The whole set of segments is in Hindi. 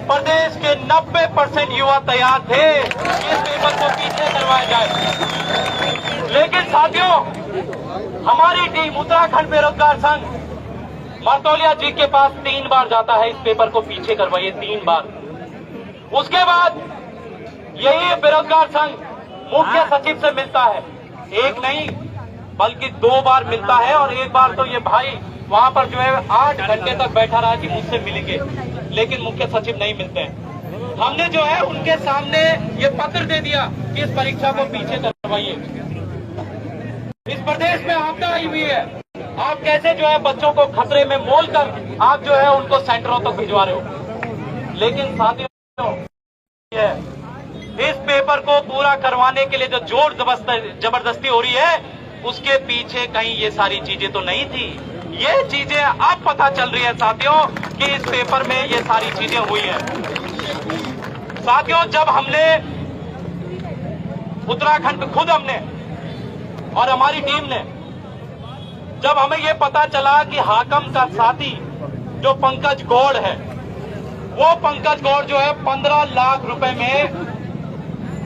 प्रदेश के 90% युवा तैयार थे कि इस पेपर को पीछे करवाया जाए। लेकिन साथियों, हमारी टीम उत्तराखंड बेरोजगार संघ मर्तौलिया जी के पास 3 बार जाता है, इस पेपर को पीछे करवाइए 3 बार। उसके बाद यही बेरोजगार संघ मुख्य सचिव से मिलता है, एक नहीं बल्कि 2 बार मिलता है। और एक बार तो ये भाई वहां पर जो है 8 घंटे तक बैठा रहा कि मुझसे मिलेंगे, लेकिन मुख्य सचिव नहीं मिलते हैं। हमने जो है उनके सामने ये पत्र दे दिया कि इस परीक्षा को पीछे करवाइए। इस प्रदेश में आपदा आई हुई है, आप कैसे जो है बच्चों को खतरे में मोल कर आप जो है उनको सेंटरों तक भिजवा रहे हो। लेकिन साथियों, इस पेपर को पूरा करवाने के लिए जो जोर जबरदस्ती हो रही है, उसके पीछे कहीं ये सारी चीजें तो नहीं थी। ये चीजें अब पता चल रही है साथियों कि इस पेपर में ये सारी चीजें हुई है। साथियों, जब हमने उत्तराखंड खुद हमने और हमारी टीम ने, जब हमें ये पता चला कि हाकम का साथी जो पंकज गौड़ है, वो पंकज गौड़ जो है 15 लाख रुपए में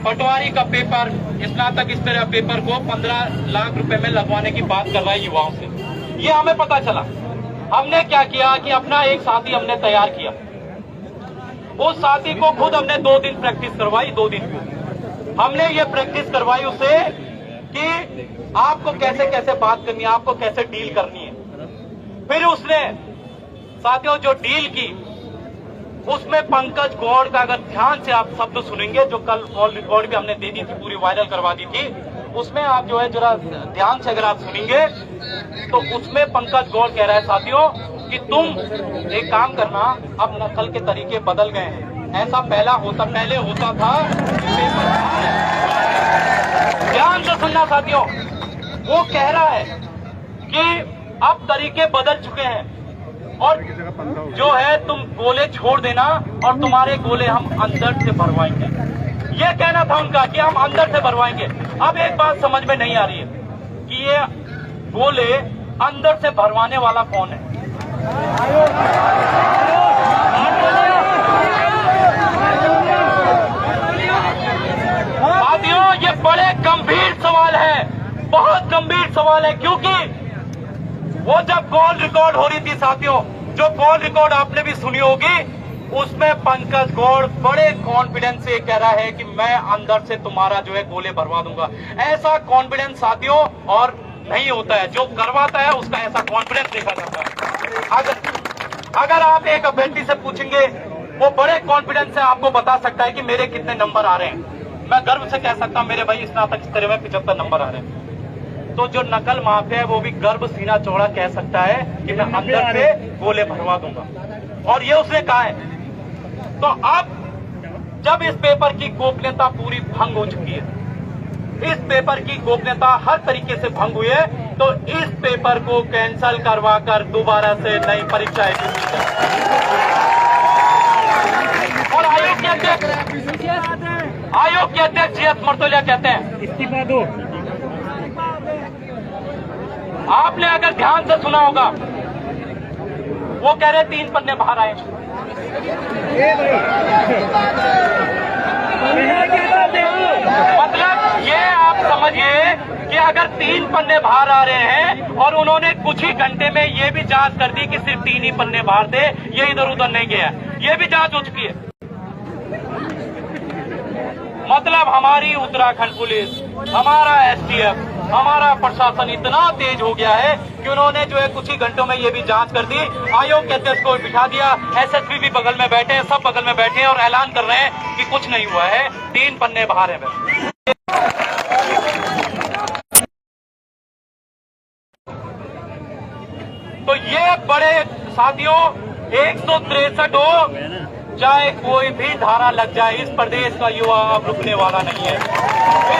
पटवारी का पेपर, स्नातक स्तर पेपर को 15 लाख रुपए में लगवाने की बात कर रहा है युवाओं से। ये हमें पता चला। हमने क्या किया कि अपना एक साथी हमने तैयार किया। उस साथी को खुद हमने 2 दिन प्रैक्टिस करवाई। 2 दिन हमने ये प्रैक्टिस करवाई उसे कि आपको कैसे कैसे बात करनी है, आपको कैसे डील करनी है। फिर उसने साथियों जो डील की, उसमें पंकज गौड़ का अगर ध्यान से आप शब्द सुनेंगे, जो कल कॉल रिकॉर्ड भी हमने दे दी थी, पूरी वायरल करवा दी थी, उसमें आप जो है जरा ध्यान से अगर आप सुनेंगे तो उसमें पंकज गौड़ कह रहा है साथियों कि तुम एक काम करना, अब नकल के तरीके बदल गए हैं। ऐसा पहले होता था। ध्यान से सुनना साथियों, वो कह रहा है कि अब तरीके बदल चुके हैं और जो है तुम गोले छोड़ देना और तुम्हारे गोले हम अंदर से भरवाएंगे। ये कहना था उनका कि हम अंदर से भरवाएंगे। अब एक बात समझ में नहीं आ रही है कि ये गोले अंदर से भरवाने वाला कौन है। साथियों, ये बड़े गंभीर सवाल है, बहुत गंभीर सवाल है, क्योंकि वो जब कॉल रिकॉर्ड हो रही थी साथियों, जो कॉल रिकॉर्ड आपने भी सुनी होगी, उसमें पंकज गौड़ बड़े कॉन्फिडेंस से कह रहा है कि मैं अंदर से तुम्हारा जो है गोले भरवा दूंगा। ऐसा कॉन्फिडेंस साथियों और नहीं होता है, जो करवाता है उसका ऐसा कॉन्फिडेंस देखा जाता है। अगर आप एक अभ्यर्थी से पूछेंगे, वो बड़े कॉन्फिडेंस से आपको बता सकता है कि मेरे कितने नंबर आ रहे हैं। मैं गर्व से कह सकता हूं मेरे भाई स्नातक स्तर में 75 नंबर आ रहे हैं। तो जो नकल माफिया है वो भी गर्व सीना चौड़ा कह सकता है कि मैं अंदर से गोले भरवा दूंगा, और ये उसने कहा है। तो अब जब इस पेपर की गोपनीयता पूरी भंग हो चुकी है, इस पेपर की गोपनीयता हर तरीके से भंग हुई है, तो इस पेपर को कैंसिल करवाकर दोबारा से नई परीक्षाएं दी जाए। और आयोग के अध्यक्ष जीएस मर्तौलिया कहते हैं इस्तीफा दो। आपने अगर ध्यान से सुना होगा, वो कह रहे 3 पन्ने बाहर आए। मतलब ये आप समझिए कि अगर 3 पन्ने बाहर आ रहे हैं और उन्होंने कुछ ही घंटे में ये भी जांच कर दी कि सिर्फ 3 ही पन्ने बाहर थे, ये इधर उधर नहीं गया, ये भी जांच हो चुकी है। मतलब हमारी उत्तराखंड पुलिस, हमारा एसटीएफ, हमारा प्रशासन इतना तेज हो गया है कि उन्होंने जो है कुछ ही घंटों में ये भी जांच कर दी। आयोग के अध्यक्ष को बिठा दिया, एसएसपी भी बगल में बैठे हैं, सब बगल में बैठे हैं और ऐलान कर रहे हैं कि कुछ नहीं हुआ है, 3 पन्ने बाहर है। तो ये बड़े साथियों 163 हो, चाहे कोई भी धारा लग जाए, इस प्रदेश का युवा अब रुकने वाला नहीं है। इस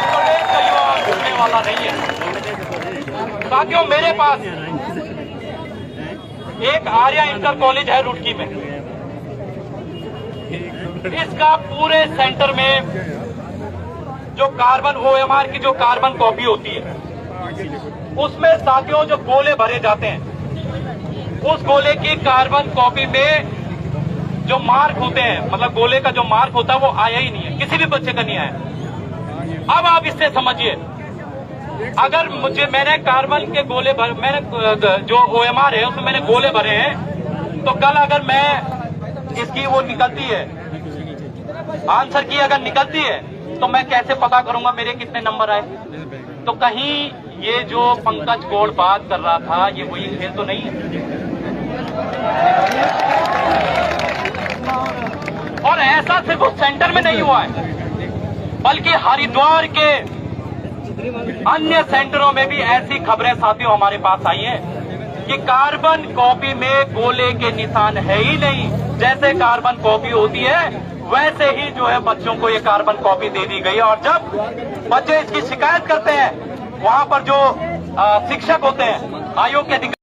प्रदेश का युवा अब रुकने वाला नहीं है। साथियों, मेरे पास एक आर्या इंटर कॉलेज है रुड़की में। इसका पूरे सेंटर में जो कार्बन OMR की जो कार्बन कॉपी होती है, उसमें साथियों जो गोले भरे जाते हैं, उस गोले की कार्बन कॉपी में जो मार्क होते हैं, मतलब गोले का जो मार्क होता है वो आया ही नहीं है, किसी भी बच्चे का नहीं आया। अब आप इससे समझिए, अगर मैंने कार्बन के गोले भर, मैंने जो OMR है उसमें मैंने गोले भरे हैं, तो कल अगर मैं इसकी वो निकलती है, आंसर की अगर निकलती है, तो मैं कैसे पता करूंगा मेरे कितने नंबर आए? तो कहीं ये जो पंकज गौड़ बात कर रहा था, ये वही खेल तो नहीं है। और ऐसा सिर्फ उस सेंटर में नहीं हुआ है, बल्कि हरिद्वार के अन्य सेंटरों में भी ऐसी खबरें साथियों हमारे पास आई हैं कि कार्बन कॉपी में गोले के निशान है ही नहीं। जैसे कार्बन कॉपी होती है वैसे ही जो है बच्चों को ये कार्बन कॉपी दे दी गई है। और जब बच्चे इसकी शिकायत करते हैं, वहां पर जो शिक्षक होते हैं, आयोग के अधिकारी